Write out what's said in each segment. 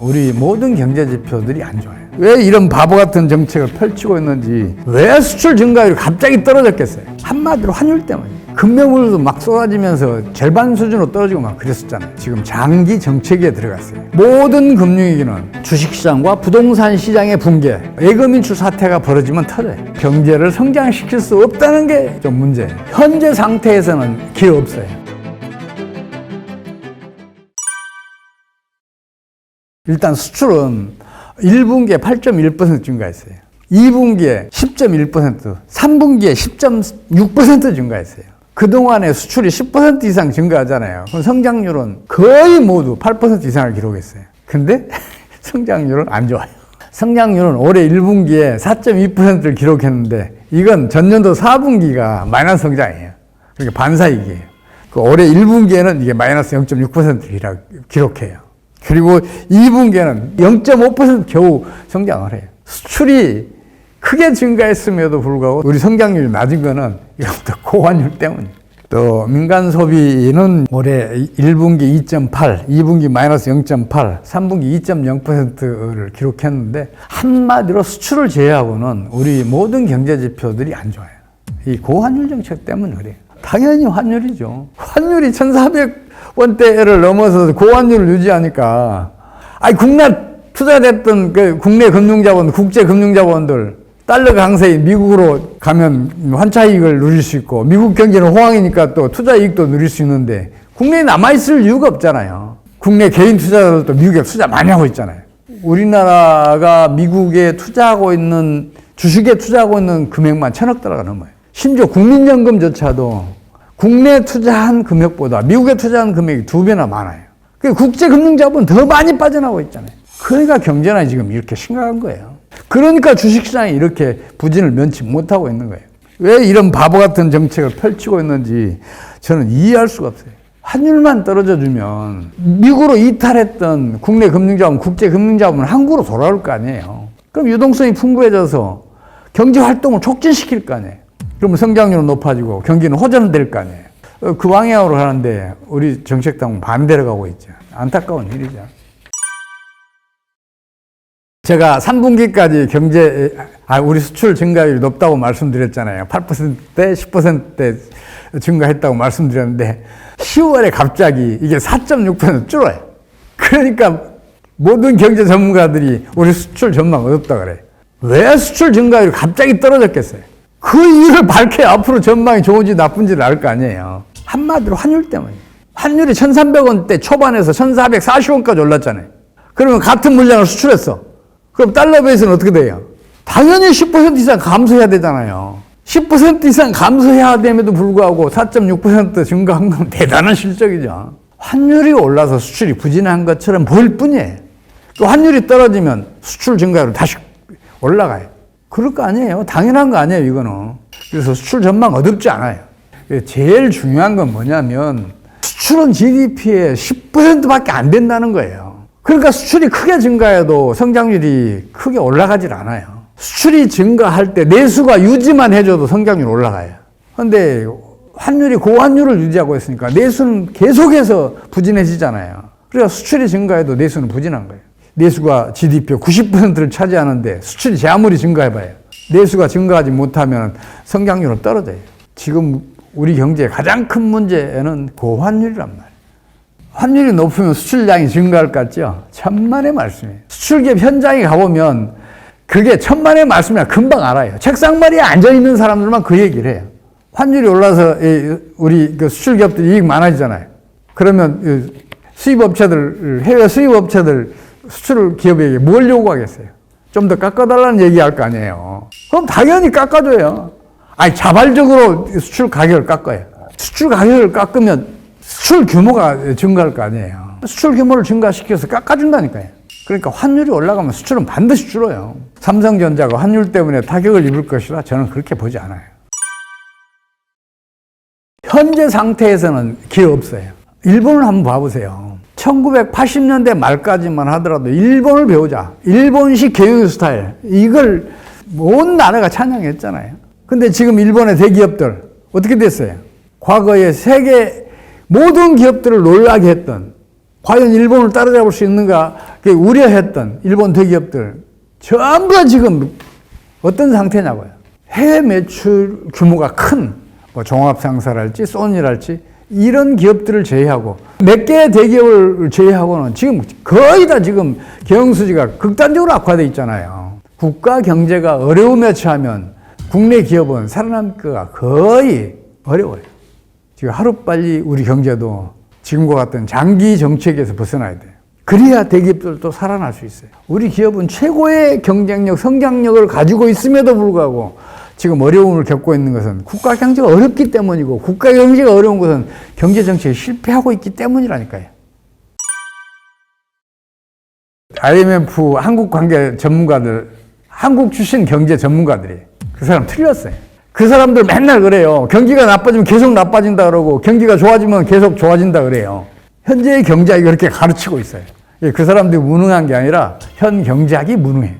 우리 모든 경제 지표들이 안 좋아요. 왜 이런 바보 같은 정책을 펼치고 있는지, 왜 수출 증가율이 갑자기 떨어졌겠어요? 한마디로 환율 때문이에요. 금매물도 막 쏟아지면서 절반 수준으로 떨어지고 막 그랬었잖아요. 지금 장기 정책에 들어갔어요. 모든 금융위기는 주식시장과 부동산 시장의 붕괴, 예금 인출 사태가 벌어지면 터져요. 경제를 성장시킬 수 없다는 게 좀 문제예요. 현재 상태에서는 기회 없어요. 일단 수출은 1분기에 8.1% 증가했어요. 2분기에 10.1%, 3분기에 10.6% 증가했어요. 그동안에 수출이 10% 이상 증가하잖아요. 그럼 성장률은 거의 모두 8% 이상을 기록했어요. 근데 성장률은 안 좋아요. 성장률은 올해 1분기에 4.2%를 기록했는데 이건 전년도 4분기가 마이너스 성장이에요. 그러니까 반사이기예요. 올해 1분기에는 이게 마이너스 0.6%를 기록해요. 그리고 2분기에는 0.5% 겨우 성장을 해요. 수출이 크게 증가했음에도 불구하고 우리 성장률이 낮은 거는 이것도 고환율 때문이에요. 또 민간 소비는 올해 1분기 2.8, 2분기 마이너스 0.8, 3분기 2.0%를 기록했는데 한마디로 수출을 제외하고는 우리 모든 경제 지표들이 안 좋아요. 이 고환율 정책 때문에 그래요. 당연히 환율이죠. 환율이 1,400원대를 넘어서 고환율을 유지하니까, 국내 투자됐던 그 국내 금융자본, 국제 금융자본들, 달러 강세인 미국으로 가면 환차 이익을 누릴 수 있고, 미국 경제는 호황이니까 또 투자 이익도 누릴 수 있는데, 국내에 남아있을 이유가 없잖아요. 국내 개인 투자자들도 미국에 투자 많이 하고 있잖아요. 우리나라가 미국에 투자하고 있는, 주식에 투자하고 있는 금액만 1,000억 달러가 넘어요. 심지어 국민연금조차도 국내 투자한 금액보다 미국에 투자한 금액이 2배나 많아요. 국제금융자본 더 많이 빠져나오고 있잖아요. 그러니까 경제는 지금 이렇게 심각한 거예요. 그러니까 주식시장이 이렇게 부진을 면치 못하고 있는 거예요. 왜 이런 바보 같은 정책을 펼치고 있는지 저는 이해할 수가 없어요. 환율만 떨어져주면 미국으로 이탈했던 국내 금융자본, 국제금융자본은 한국으로 돌아올 거 아니에요. 그럼 유동성이 풍부해져서 경제활동을 촉진시킬 거 아니에요. 그러면 성장률은 높아지고 경기는 호전될 거 아니에요. 그 방향으로 가는데 우리 정책당은 반대로 가고 있죠. 안타까운 일이죠. 제가 3분기까지 우리 수출 증가율이 높다고 말씀드렸잖아요. 8%대, 10%대 증가했다고 말씀드렸는데 10월에 갑자기 이게 4.6% 줄어요. 그러니까 모든 경제 전문가들이 우리 수출 전망 어렵다 그래요. 왜 수출 증가율이 갑자기 떨어졌겠어요? 그 이유를 밝혀야 앞으로 전망이 좋은지 나쁜지를 알 거 아니에요. 한마디로 환율 때문이에요. 환율이 1,300원대 초반에서 1,440원까지 올랐잖아요. 그러면 같은 물량을 수출했어. 그럼 달러 베이스는 어떻게 돼요? 당연히 10% 이상 감소해야 되잖아요. 10% 이상 감소해야 됨에도 불구하고 4.6% 증가한 건 대단한 실적이죠. 환율이 올라서 수출이 부진한 것처럼 보일 뿐이에요. 그 환율이 떨어지면 수출 증가율은 다시 올라가요. 그럴 거 아니에요. 당연한 거 아니에요, 이거는. 그래서 수출 전망 어렵지 않아요. 제일 중요한 건 뭐냐면 수출은 GDP의 10%밖에 안 된다는 거예요. 그러니까 수출이 크게 증가해도 성장률이 크게 올라가질 않아요. 수출이 증가할 때 내수가 유지만 해줘도 성장률이 올라가요. 그런데 환율이 고환율을 유지하고 있으니까 내수는 계속해서 부진해지잖아요. 그러니까 수출이 증가해도 내수는 부진한 거예요. 내수가 GDP의 90%를 차지하는데 수출이 아무리 증가해봐요. 내수가 증가하지 못하면 성장률은 떨어져요. 지금 우리 경제의 가장 큰 문제는 고환율이란 말이에요. 환율이 높으면 수출량이 증가할 것 같죠? 천만의 말씀이에요. 수출기업 현장에 가보면 그게 천만의 말씀이라 금방 알아요. 책상머리에 앉아있는 사람들만 그 얘기를 해요. 환율이 올라서 우리 수출기업들이 이익 많아지잖아요. 그러면 수입업체들, 해외 수입업체들 수출 기업에게 뭘 요구하겠어요? 좀 더 깎아달라는 얘기할 거 아니에요. 그럼 당연히 깎아줘요. 자발적으로 수출 가격을 깎아요. 수출 가격을 깎으면 수출 규모가 증가할 거 아니에요. 수출 규모를 증가시켜서 깎아준다니까요. 그러니까 환율이 올라가면 수출은 반드시 줄어요. 삼성전자가 환율 때문에 타격을 입을 것이라 저는 그렇게 보지 않아요. 현재 상태에서는 기회 없어요. 일본을 한번 봐보세요. 1980년대 말까지만 하더라도 일본을 배우자. 일본식 경영 스타일. 이걸 온 나라가 찬양했잖아요. 근데 지금 일본의 대기업들 어떻게 됐어요? 과거에 세계 모든 기업들을 놀라게 했던 과연 일본을 따라잡을 수 있는가? 우려했던 일본 대기업들 전부 다 지금 어떤 상태냐고요. 해외 매출 규모가 큰 뭐 종합상사랄지 소니랄지 이런 기업들을 제외하고 몇 개의 대기업을 제외하고는 지금 거의 다 지금 경영수지가 극단적으로 악화되어 있잖아요. 국가 경제가 어려움에 처하면 국내 기업은 살아남기가 거의 어려워요. 지금 하루빨리 우리 경제도 지금과 같은 장기 정책에서 벗어나야 돼요. 그래야 대기업들도 살아날 수 있어요. 우리 기업은 최고의 경쟁력, 성장력을 가지고 있음에도 불구하고 지금 어려움을 겪고 있는 것은 국가 경제가 어렵기 때문이고 국가 경제가 어려운 것은 경제 정책이 실패하고 있기 때문이라니까요. IMF 한국 관계 전문가들, 한국 출신 경제 전문가들이 그 사람 틀렸어요. 그 사람들 맨날 그래요. 경기가 나빠지면 계속 나빠진다 그러고 경기가 좋아지면 계속 좋아진다 그래요. 현재의 경제학이 그렇게 가르치고 있어요. 그 사람들이 무능한 게 아니라 현 경제학이 무능해요.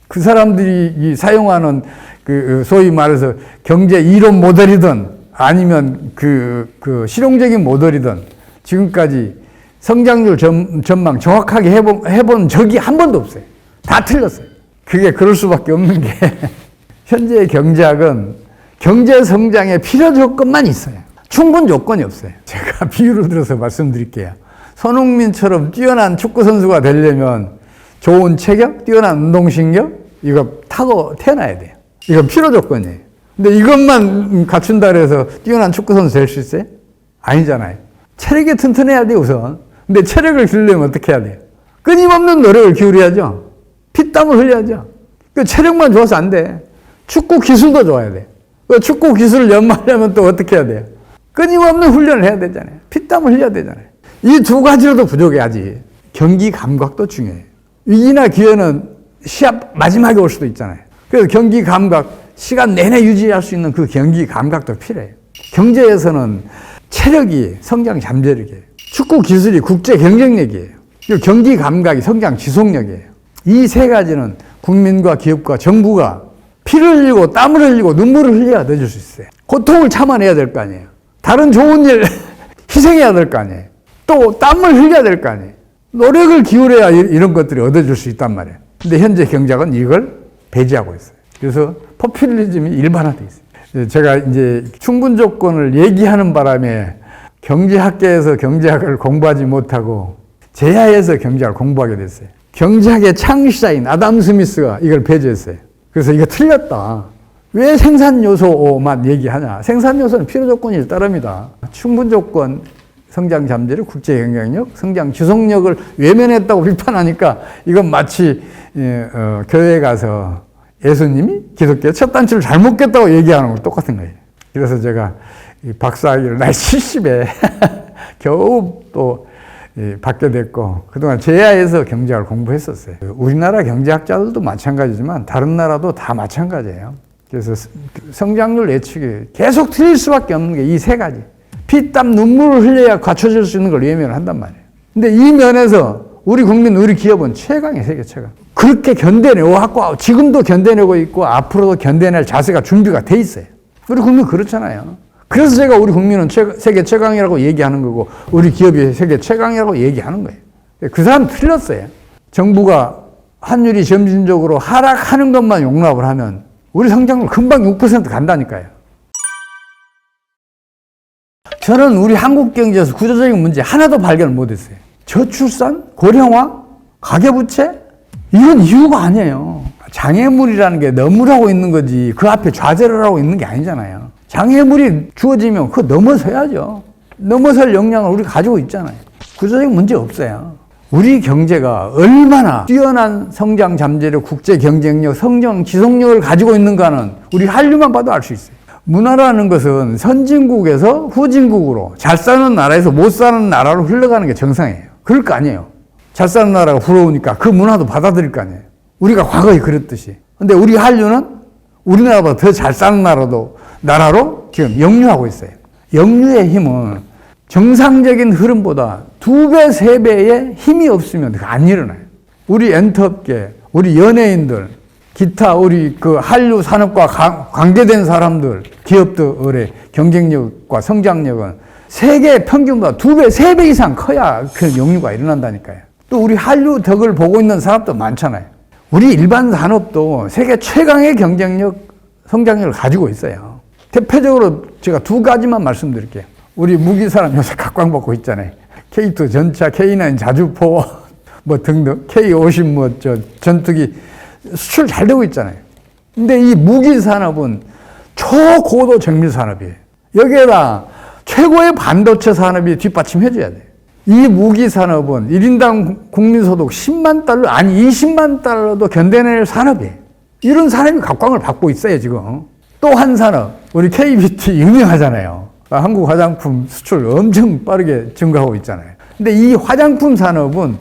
그 사람들이 사용하는 그 소위 말해서 경제 이론 모델이든 아니면 그 실용적인 모델이든 지금까지 성장률 전망 정확하게 해본 적이 한 번도 없어요. 다 틀렸어요. 그게 그럴 수밖에 없는 게 현재의 경제학은 경제 성장의 필요 조건만 있어요. 충분 조건이 없어요. 제가 비유를 들어서 말씀드릴게요. 손흥민처럼 뛰어난 축구 선수가 되려면 좋은 체격, 뛰어난 운동신경 이거 타고 태어나야 돼요. 이건 필요 조건이에요. 근데 이것만 갖춘다 그래서 뛰어난 축구 선수 될 수 있어요? 아니잖아요. 체력이 튼튼해야 돼요, 우선. 근데 체력을 기르려면 어떻게 해야 돼요? 끊임없는 노력을 기울여야죠. 피땀을 흘려야죠. 그 체력만 좋아서 안 돼. 축구 기술도 좋아야 돼. 그 축구 기술을 연마하려면 또 어떻게 해야 돼요? 끊임없는 훈련을 해야 되잖아요. 피땀을 흘려야 되잖아요. 이 두 가지로도 부족해야지. 경기 감각도 중요해요. 위기나 기회는 시합 마지막에 올 수도 있잖아요. 그래서 경기 감각, 시간 내내 유지할 수 있는 그 경기 감각도 필요해요. 경제에서는 체력이 성장 잠재력이에요. 축구 기술이 국제 경쟁력이에요. 그리고 경기 감각이 성장 지속력이에요. 이 세 가지는 국민과 기업과 정부가 피를 흘리고 땀을 흘리고 눈물을 흘려야 얻어줄 수 있어요. 고통을 참아내야 될 거 아니에요. 다른 좋은 일 희생해야 될 거 아니에요. 또 땀을 흘려야 될 거 아니에요. 노력을 기울여야 이런 것들이 얻어질 수 있단 말이에요. 근데 현재 경제학은 이걸 배제하고 있어요. 그래서 포퓰리즘이 일반화되어 있어요. 제가 이제 충분 조건을 얘기하는 바람에 경제학계에서 경제학을 공부하지 못하고 제야에서 경제학을 공부하게 됐어요. 경제학의 창시자인 아담 스미스가 이걸 배제했어요. 그래서 이거 틀렸다. 왜 생산 요소만 얘기하냐? 생산 요소는 필요 조건이 따릅니다. 충분 조건, 성장 잠재력, 국제 경쟁력, 성장 지속력을 외면했다고 비판하니까 이건 마치 교회에 가서 예수님이 기독교 첫 단추를 잘못 꼈다고 얘기하는 거랑 똑같은 거예요. 그래서 제가 박사학위를 나이 70에 겨우 또 받게 됐고 그동안 제야에서 경제학을 공부했었어요. 우리나라 경제학자들도 마찬가지지만 다른 나라도 다 마찬가지예요. 그래서 성장률 예측이 계속 틀릴 수밖에 없는 게 이 세 가지. 피땀 눈물을 흘려야 갖춰질 수 있는 걸 외면을 한단 말이에요. 근데 이 면에서 우리 국민, 우리 기업은 최강이에요, 세계 최강. 그렇게 견뎌내고 지금도 견뎌내고 있고 앞으로도 견뎌낼 자세가 준비가 돼 있어요. 우리 국민 그렇잖아요. 그래서 제가 우리 국민은 세계 최강이라고 얘기하는 거고 우리 기업이 세계 최강이라고 얘기하는 거예요. 그 사람 틀렸어요. 정부가 환율이 점진적으로 하락하는 것만 용납을 하면 우리 성장률 금방 6% 간다니까요. 저는 우리 한국 경제에서 구조적인 문제 하나도 발견을 못했어요. 저출산, 고령화, 가계부채 이건 이유가 아니에요. 장애물이라는 게 너무라고 있는 거지 그 앞에 좌절을 하고 있는 게 아니잖아요. 장애물이 주어지면 그거 넘어서야죠. 넘어설 역량을 우리 가지고 있잖아요. 구조적인 문제 없어요. 우리 경제가 얼마나 뛰어난 성장 잠재력, 국제 경쟁력, 성장 지속력을 가지고 있는가는 우리 한류만 봐도 알 수 있어요. 문화라는 것은 선진국에서 후진국으로 잘 사는 나라에서 못 사는 나라로 흘러가는 게 정상이에요. 그럴 거 아니에요. 잘 사는 나라가 부러우니까 그 문화도 받아들일 거 아니에요. 우리가 과거에 그랬듯이. 근데 우리 한류는 우리나라보다 더 잘 사는 나라로 지금 역류하고 있어요. 역류의 힘은 정상적인 흐름보다 2배, 3배의 힘이 없으면 안 일어나요. 우리 엔터업계, 우리 연예인들, 기타 우리 그 한류 산업과 관계된 사람들, 기업들의 경쟁력과 성장력은 세계 평균보다 2배, 3배 이상 커야 그 역류가 일어난다니까요. 또 우리 한류 덕을 보고 있는 산업도 많잖아요. 우리 일반 산업도 세계 최강의 경쟁력, 성장력을 가지고 있어요. 대표적으로 제가 두 가지만 말씀드릴게요. 우리 무기 산업 요새 각광받고 있잖아요. K2 전차, K9 자주포, 뭐 등등, K50 뭐 전투기 수출 잘 되고 있잖아요. 근데 이 무기 산업은 초고도 정밀 산업이에요. 여기에다 최고의 반도체 산업이 뒷받침해줘야 돼요. 이 무기 산업은 1인당 국민소득 10만 달러, 아니 20만 달러도 견뎌낼 산업이에요. 이런 산업이 각광을 받고 있어요, 지금. 또 한 산업, 우리 KBT 유명하잖아요. 한국 화장품 수출 엄청 빠르게 증가하고 있잖아요. 근데 이 화장품 산업은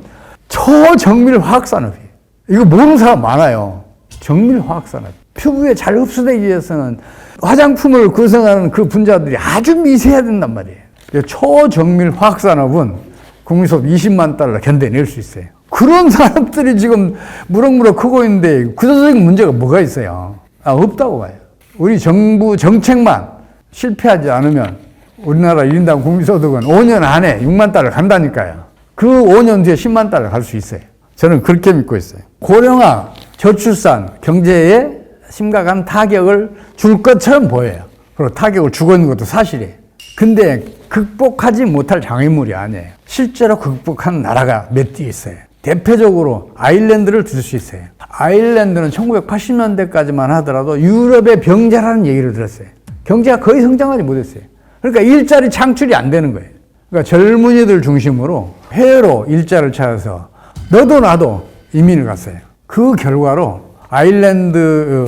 초정밀 화학 산업이에요. 이거 모르는 사람 많아요. 정밀 화학 산업. 피부에 잘 흡수되기 위해서는 화장품을 구성하는 그 분자들이 아주 미세해야 된단 말이에요. 초정밀 화학 산업은 국민소득 20만 달러 견뎌낼 수 있어요. 그런 산업들이 지금 무럭무럭 크고 있는데 구조적인 문제가 뭐가 있어요? 없다고 봐요. 우리 정부 정책만 실패하지 않으면 우리나라 1인당 국민소득은 5년 안에 6만 달러 간다니까요. 그 5년 뒤에 10만 달러 갈 수 있어요. 저는 그렇게 믿고 있어요. 고령화, 저출산, 경제에 심각한 타격을 줄 것처럼 보여요. 그리고 타격을 주고 있는 것도 사실이에요. 근데 극복하지 못할 장애물이 아니에요. 실제로 극복한 나라가 몇 개 있어요. 대표적으로 아일랜드를 들 수 있어요. 아일랜드는 1980년대까지만 하더라도 유럽의 병자라는 얘기를 들었어요. 경제가 거의 성장하지 못했어요. 그러니까 일자리 창출이 안 되는 거예요. 그러니까 젊은이들 중심으로 해외로 일자리를 찾아서 너도 나도 이민을 갔어요. 그 결과로 아일랜드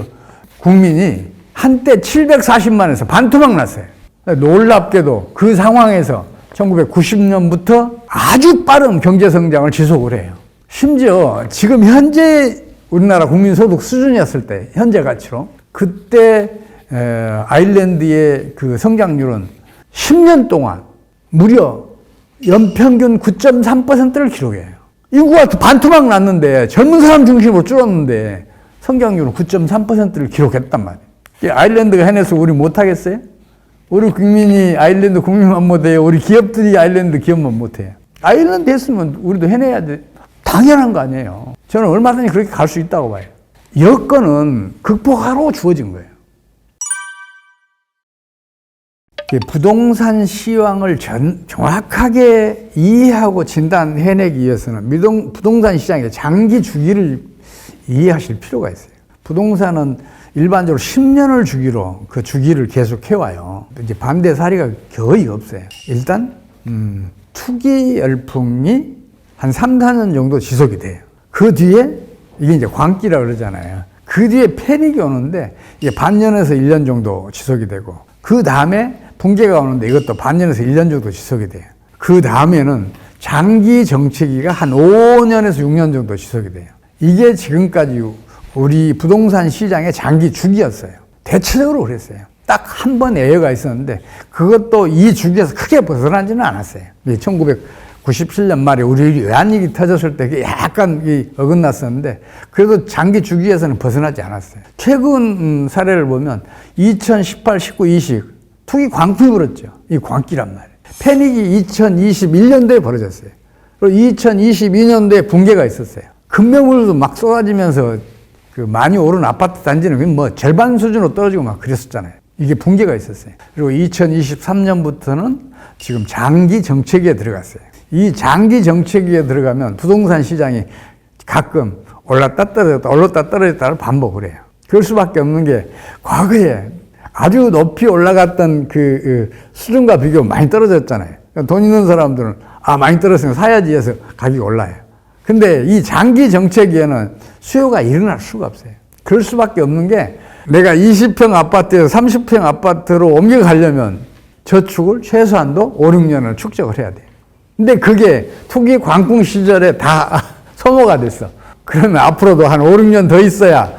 국민이 한때 740만에서 반토막 났어요. 놀랍게도 그 상황에서 1990년부터 아주 빠른 경제 성장을 지속을 해요. 심지어 지금 현재 우리나라 국민소득 수준이었을 때, 현재 가치로, 그때 아일랜드의 그 성장률은 10년 동안 무려 연평균 9.3%를 기록해요. 인구가 반토막 났는데, 젊은 사람 중심으로 줄었는데 성장률은 9.3%를 기록했단 말이에요. 아일랜드가 해내서 우리 못하겠어요? 우리 국민이 아일랜드 국민만 못해요. 우리 기업들이 아일랜드 기업만 못해요. 아일랜드 했으면 우리도 해내야 돼. 당연한 거 아니에요. 저는 얼마든지 그렇게 갈 수 있다고 봐요. 여건은 극복하러 주어진 거예요. 부동산 시황을 정확하게 이해하고 진단해내기 위해서는 부동산 시장의 장기 주기를 이해하실 필요가 있어요. 부동산은 일반적으로 10년을 주기로 그 주기를 계속 해와요. 이제 반대 사례가 거의 없어요. 일단 투기 열풍이 한 3, 4년 정도 지속이 돼요. 그 뒤에 이게 이제 광기라고 그러잖아요. 그 뒤에 패닉이 오는데 이게 반년에서 1년 정도 지속이 되고, 그 다음에 붕괴가 오는데 이것도 반년에서 1년 정도 지속이 돼요. 그 다음에는 장기 정체기가 한 5년에서 6년 정도 지속이 돼요. 이게 지금까지 우리 부동산 시장의 장기 주기였어요. 대체적으로 그랬어요. 딱 한 번 예외가 있었는데 그것도 이 주기에서 크게 벗어나지는 않았어요. 1997년 말에 우리 외환위기 터졌을 때 약간 어긋났었는데 그래도 장기 주기에서는 벗어나지 않았어요. 최근 사례를 보면 2018, 19, 20 투기 광풍이 불었죠. 이 광기란 말이에요. 패닉이 2021년도에 벌어졌어요. 그리고 2022년도에 붕괴가 있었어요. 급매물도 막 쏟아지면서 그 많이 오른 아파트 단지는 뭐 절반 수준으로 떨어지고 막 그랬었잖아요. 이게 붕괴가 있었어요. 그리고 2023년부터는 지금 장기 정체기에 들어갔어요. 이 장기 정체기에 들어가면 부동산 시장이 가끔 올랐다 떨어졌다 올랐다 떨어졌다를 반복을 해요. 그럴 수밖에 없는 게 과거에 아주 높이 올라갔던 그 수준과 비교하면 많이 떨어졌잖아요. 그러니까 돈 있는 사람들은 많이 떨어졌으면 사야지 해서 가격이 올라요. 근데 이 장기 정체기에는 수요가 일어날 수가 없어요. 그럴 수밖에 없는 게 내가 20평 아파트에서 30평 아파트로 옮겨가려면 저축을 최소한도 5, 6년을 축적을 해야 돼요. 근데 그게 투기 광풍 시절에 다 소모가 됐어. 그러면 앞으로도 한 5, 6년 더 있어야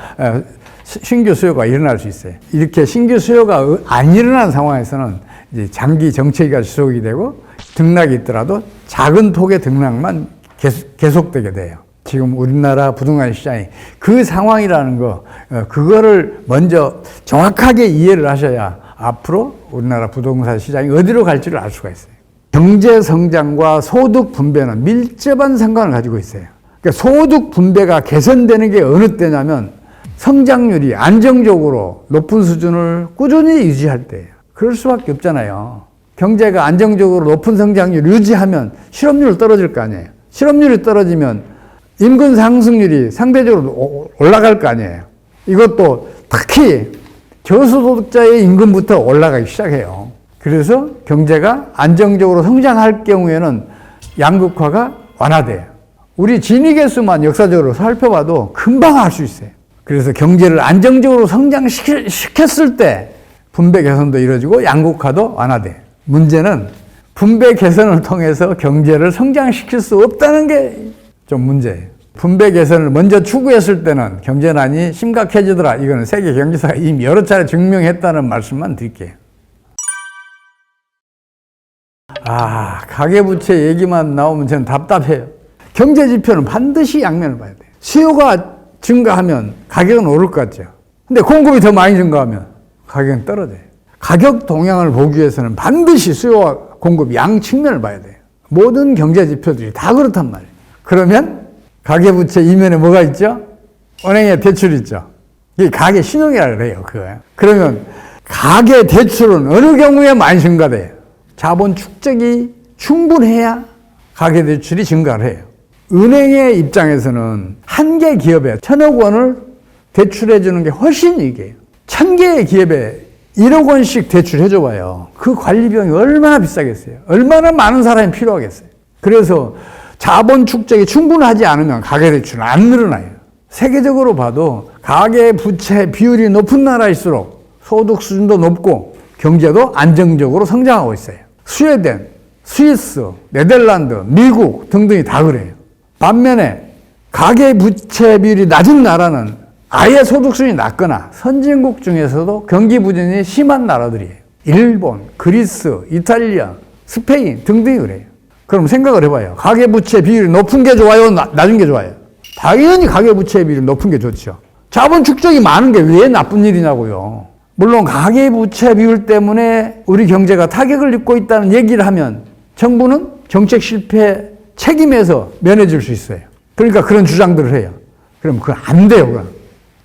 신규 수요가 일어날 수 있어요. 이렇게 신규 수요가 안 일어난 상황에서는 이제 장기 정체기가 지속이 되고 등락이 있더라도 작은 폭의 등락만 계속되게 돼요. 지금 우리나라 부동산 시장이 그 상황이라는 거, 그거를 먼저 정확하게 이해를 하셔야 앞으로 우리나라 부동산 시장이 어디로 갈지를 알 수가 있어요. 경제 성장과 소득 분배는 밀접한 상관을 가지고 있어요. 그러니까 소득 분배가 개선되는 게 어느 때냐면 성장률이 안정적으로 높은 수준을 꾸준히 유지할 때예요. 그럴 수밖에 없잖아요. 경제가 안정적으로 높은 성장률을 유지하면 실업률이 떨어질 거 아니에요. 실업률이 떨어지면 임금 상승률이 상대적으로 올라갈 거 아니에요. 이것도 특히 저소득자의 임금부터 올라가기 시작해요. 그래서 경제가 안정적으로 성장할 경우에는 양극화가 완화돼요. 우리 진위계수만 역사적으로 살펴봐도 금방 알 수 있어요. 그래서 경제를 안정적으로 성장시켰을 때 분배 개선도 이루어지고 양극화도 완화돼요. 문제는 분배 개선을 통해서 경제를 성장시킬 수 없다는 게 좀 문제예요. 분배 개선을 먼저 추구했을 때는 경제난이 심각해지더라. 이거는 세계 경제사가 이미 여러 차례 증명했다는 말씀만 드릴게요. 가계부채 얘기만 나오면 저는 답답해요. 경제지표는 반드시 양면을 봐야 돼요. 수요가 증가하면 가격은 오를 것 같죠. 근데 공급이 더 많이 증가하면 가격은 떨어져요. 가격 동향을 보기 위해서는 반드시 수요와 공급 양 측면을 봐야 돼요. 모든 경제지표들이 다 그렇단 말이에요. 그러면 가계부채 이면에 뭐가 있죠? 은행에 대출이 있죠. 이게 가계 신용이라고 그래요. 그거예요. 그러면 가계 대출은 어느 경우에 많이 증가돼요? 자본 축적이 충분해야 가계 대출이 증가를 해요. 은행의 입장에서는 한 개 기업에 1,000억 원을 대출해 주는 게 훨씬 이익이에요. 1,000개의 기업에 1억 원씩 대출해 줘봐요. 그 관리 비용이 얼마나 비싸겠어요? 얼마나 많은 사람이 필요하겠어요? 그래서 자본 축적이 충분하지 않으면 가계 대출은 안 늘어나요. 세계적으로 봐도 가계 부채 비율이 높은 나라일수록 소득 수준도 높고 경제도 안정적으로 성장하고 있어요. 스웨덴, 스위스, 네덜란드, 미국 등등이 다 그래요. 반면에 가계 부채 비율이 낮은 나라는 아예 소득 수준이 낮거나 선진국 중에서도 경기 부진이 심한 나라들이에요. 일본, 그리스, 이탈리아, 스페인 등등이 그래요. 그럼 생각을 해봐요. 가계부채 비율이 높은 게 좋아요? 낮은 게 좋아요? 당연히 가계부채 비율이 높은 게 좋죠. 자본 축적이 많은 게 왜 나쁜 일이냐고요. 물론 가계부채 비율 때문에 우리 경제가 타격을 입고 있다는 얘기를 하면 정부는 정책 실패 책임에서 면해줄 수 있어요. 그러니까 그런 주장들을 해요. 그럼 그건 안 돼요. 그건.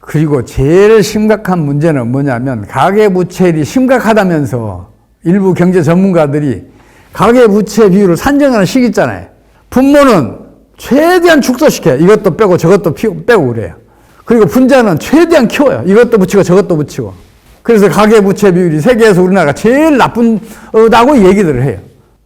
그리고 제일 심각한 문제는 뭐냐면 가계부채율이 심각하다면서 일부 경제 전문가들이 가계부채 비율을 산정하는 식 있잖아요. 분모는 최대한 축소시켜요. 이것도 빼고 저것도 빼고 그래요. 그리고 분자는 최대한 키워요. 이것도 붙이고 저것도 붙이고. 그래서 가계부채 비율이 세계에서 우리나라가 제일 나쁘다고 얘기들을 해요.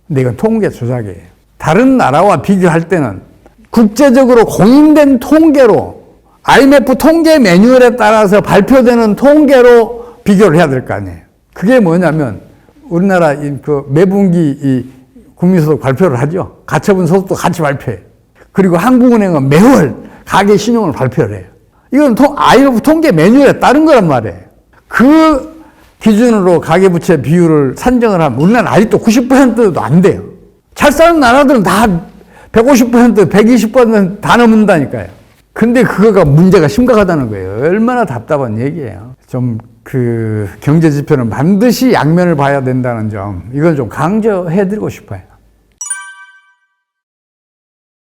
근데 이건 통계 조작이에요. 다른 나라와 비교할 때는 국제적으로 공인된 통계로 IMF 통계 매뉴얼에 따라서 발표되는 통계로 비교를 해야 될 거 아니에요. 그게 뭐냐면 우리나라 그 매분기 이 국민소득 발표를 하죠. 가처분 소득도 같이 발표해요. 그리고 한국은행은 매월 가계 신용을 발표를 해요. 이건 IMF 통계 매뉴얼에 따른 거란 말이에요. 그 기준으로 가계부채 비율을 산정을 하면 우리나라는 아직도 90%도 안 돼요. 잘 사는 나라들은 다 150%, 120% 다 넘는다니까요. 근데 그거가 문제가 심각하다는 거예요. 얼마나 답답한 얘기예요. 좀 그 경제 지표는 반드시 양면을 봐야 된다는 점, 이걸 좀 강조해드리고 싶어요.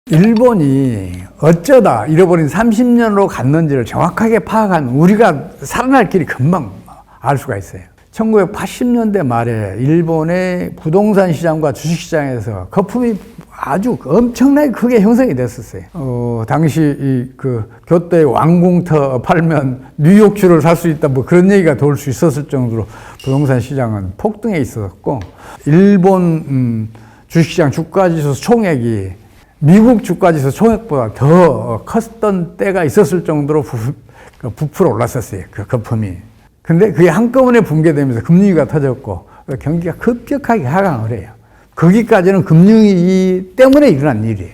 일본이 어쩌다 잃어버린 30년으로 갔는지를 정확하게 파악하면 우리가 살아날 길이 금방 알 수가 있어요. 1980년대 말에 일본의 부동산 시장과 주식 시장에서 거품이 아주 엄청나게 크게 형성이 됐었어요. 당시 그 교토의 왕궁터 팔면 뉴욕주를 살 수 있다, 뭐 그런 얘기가 돌 수 있었을 정도로 부동산 시장은 폭등해 있었고, 일본 주식시장 주가지수 총액이 미국 주가지수 총액보다 더 컸던 때가 있었을 정도로 부풀어 올랐었어요. 그 거품이. 근데 그게 한꺼번에 붕괴되면서 금융위기가 터졌고 경기가 급격하게 하강을 해요. 거기까지는 금융위기 때문에 일어난 일이에요.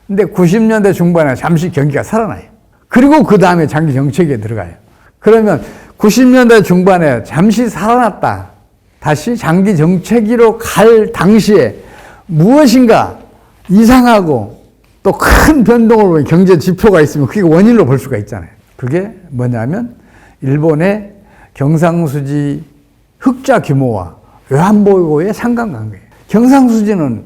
근데 90년대 중반에 잠시 경기가 살아나요. 그리고 그 다음에 장기 정책에 들어가요. 그러면 90년대 중반에 잠시 살아났다, 다시 장기 정책으로 갈 당시에 무엇인가 이상하고 또 큰 변동을 보인 경제 지표가 있으면 그게 원인으로 볼 수가 있잖아요. 그게 뭐냐면 일본의 경상수지 흑자 규모와 외환보고의 상관관계예요. 경상수지는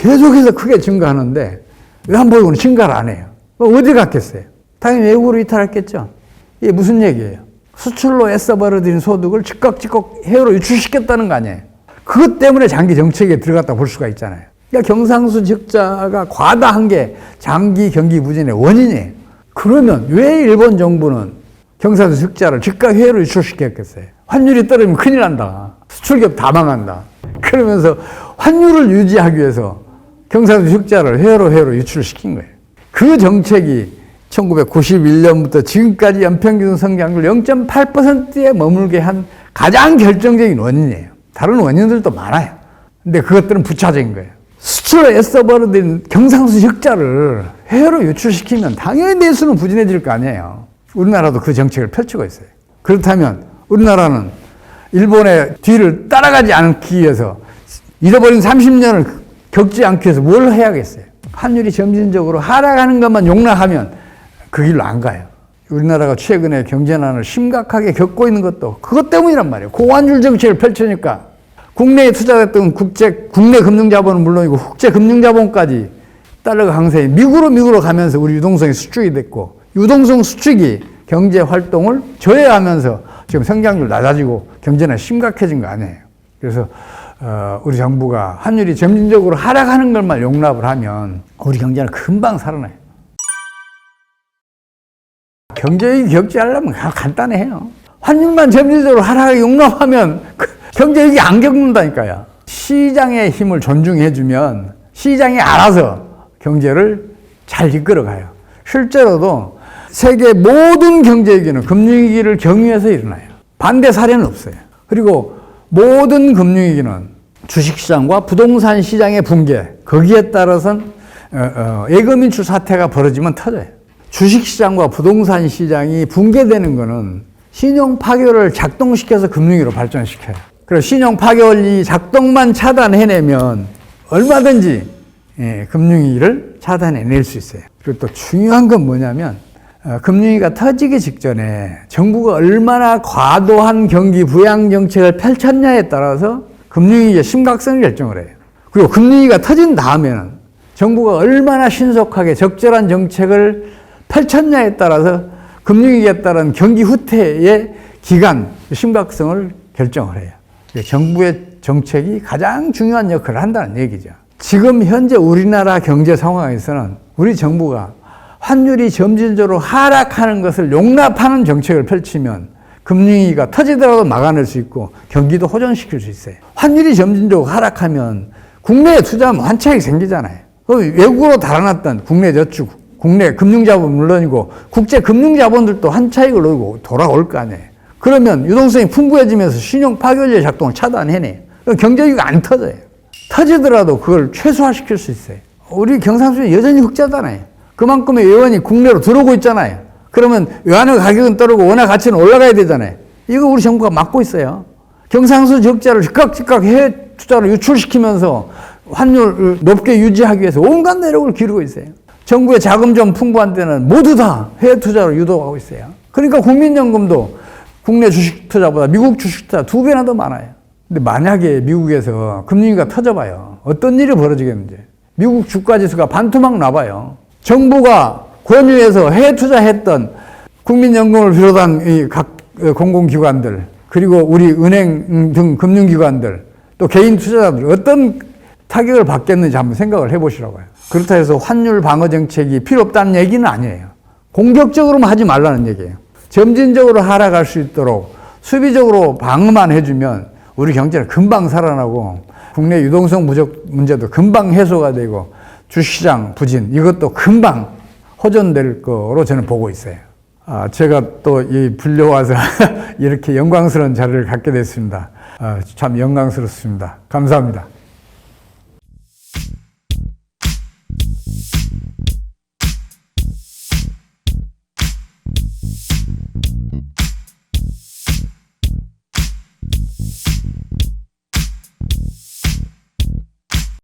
계속해서 크게 증가하는데 외환보유고는 증가를 안 해요. 어디 갔겠어요? 당연히 외국으로 이탈했겠죠. 이게 무슨 얘기예요? 수출로 애써 벌어들인 소득을 즉각 해외로 유출시켰다는 거 아니에요. 그것 때문에 장기 정책에 들어갔다 볼 수가 있잖아요. 그러니까 경상수 적자가 과다한 게 장기 경기 부진의 원인이에요. 그러면 왜 일본 정부는 경상수 적자를 즉각 해외로 유출시켰겠어요? 환율이 떨어지면 큰일 난다. 수출기업 다 망한다. 그러면서 환율을 유지하기 위해서 경상수 적자를 해외로 유출시킨 거예요. 그 정책이 1991년부터 지금까지 연평균 성장률 0.8%에 머물게 한 가장 결정적인 원인이에요. 다른 원인들도 많아요. 근데 그것들은 부차적인 거예요. 수출에 애써 벌어들인 경상수 적자를 해외로 유출시키면 당연히 내수는 부진해질 거 아니에요. 우리나라도 그 정책을 펼치고 있어요. 그렇다면 우리나라는 일본의 뒤를 따라가지 않기 위해서 잃어버린 30년을 겪지 않기 위해서 뭘 해야겠어요? 환율이 점진적으로 하락하는 것만 용납하면 그 길로 안 가요. 우리나라가 최근에 경제난을 심각하게 겪고 있는 것도 그것 때문이란 말이에요. 고환율 정책을 펼치니까 국내에 투자했던 국내 금융자본은 물론이고 국제 금융자본까지 달러가 강세에 미국으로 가면서 우리 유동성이 수축이 됐고 유동성 수축이 경제 활동을 저해하면서 지금 성장률 낮아지고 경제는 심각해진 거 아니에요. 그래서 우리 정부가 환율이 점진적으로 하락하는 것만 용납을 하면 우리 경제는 금방 살아나요. 경제위기 겪지하려면 간단해요. 환율만 점진적으로 하락하게 용납하면 경제위기 안 겪는다니까요. 시장의 힘을 존중해주면 시장이 알아서 경제를 잘 이끌어가요. 실제로도 세계 모든 경제위기는 금융위기를 경유해서 일어나요. 반대 사례는 없어요. 그리고 모든 금융위기는 주식시장과 부동산 시장의 붕괴, 거기에 따라서는 예금 인출 사태가 벌어지면 터져요. 주식시장과 부동산 시장이 붕괴되는 것은 신용 파괴를 작동시켜서 금융위기로 발전시켜요. 그래서 신용 파괴원리 작동만 차단해내면 얼마든지 금융위기를 차단해낼 수 있어요. 그리고 또 중요한 건 뭐냐면 금융위기가 터지기 직전에 정부가 얼마나 과도한 경기 부양 정책을 펼쳤냐에 따라서 금융위기의 심각성을 결정을 해요. 그리고 금융위기가 터진 다음에는 정부가 얼마나 신속하게 적절한 정책을 펼쳤냐에 따라서 금융위기에 따른 경기 후퇴의 기간, 심각성을 결정을 해요. 정부의 정책이 가장 중요한 역할을 한다는 얘기죠. 지금 현재 우리나라 경제 상황에서는 우리 정부가 환율이 점진적으로 하락하는 것을 용납하는 정책을 펼치면 금융위기가 터지더라도 막아낼 수 있고 경기도 호전시킬 수 있어요. 환율이 점진적으로 하락하면 국내에 투자하면 환차익이 생기잖아요. 외국으로 달아났던 국내 저축, 국내 금융자본 물론이고 국제 금융자본들도 환차익을 얻고 돌아올 거 아니에요. 그러면 유동성이 풍부해지면서 신용 파괴원리의 작동을 차단해내요. 경제위기가 안 터져요. 터지더라도 그걸 최소화시킬 수 있어요. 우리 경상수는 여전히 흑자잖아요. 그만큼의 외환이 국내로 들어오고 있잖아요. 그러면 외환의 가격은 떨어지고 원화 가치는 올라가야 되잖아요. 이거 우리 정부가 막고 있어요. 경상수 적자를 즉각 해외 투자를 유출시키면서 환율을 높게 유지하기 위해서 온갖 노력을 기울이고 있어요. 정부의 자금 좀 풍부한 데는 모두 다 해외 투자로 유도하고 있어요. 그러니까 국민연금도 국내 주식 투자보다 미국 주식 투자 2배나 더 많아요. 근데 만약에 미국에서 금융위기가 터져봐요. 어떤 일이 벌어지겠는지. 미국 주가지수가 반토막 나봐요. 정부가 권유해서 해외 투자했던 국민연금을 비롯한 이 각 공공기관들, 그리고 우리 은행 등 금융기관들, 또 개인 투자자들 어떤 타격을 받겠는지 한번 생각을 해보시라고요. 그렇다 해서 환율 방어 정책이 필요 없다는 얘기는 아니에요. 공격적으로만 하지 말라는 얘기예요. 점진적으로 하락할 수 있도록 수비적으로 방어만 해주면 우리 경제는 금방 살아나고 국내 유동성 부족 문제도 금방 해소가 되고 주시장 부진 이것도 금방 호전될 거로 저는 보고 있어요. 제가 또 이 불려와서 이렇게 영광스러운 자리를 갖게 됐습니다. 참 영광스럽습니다. 감사합니다.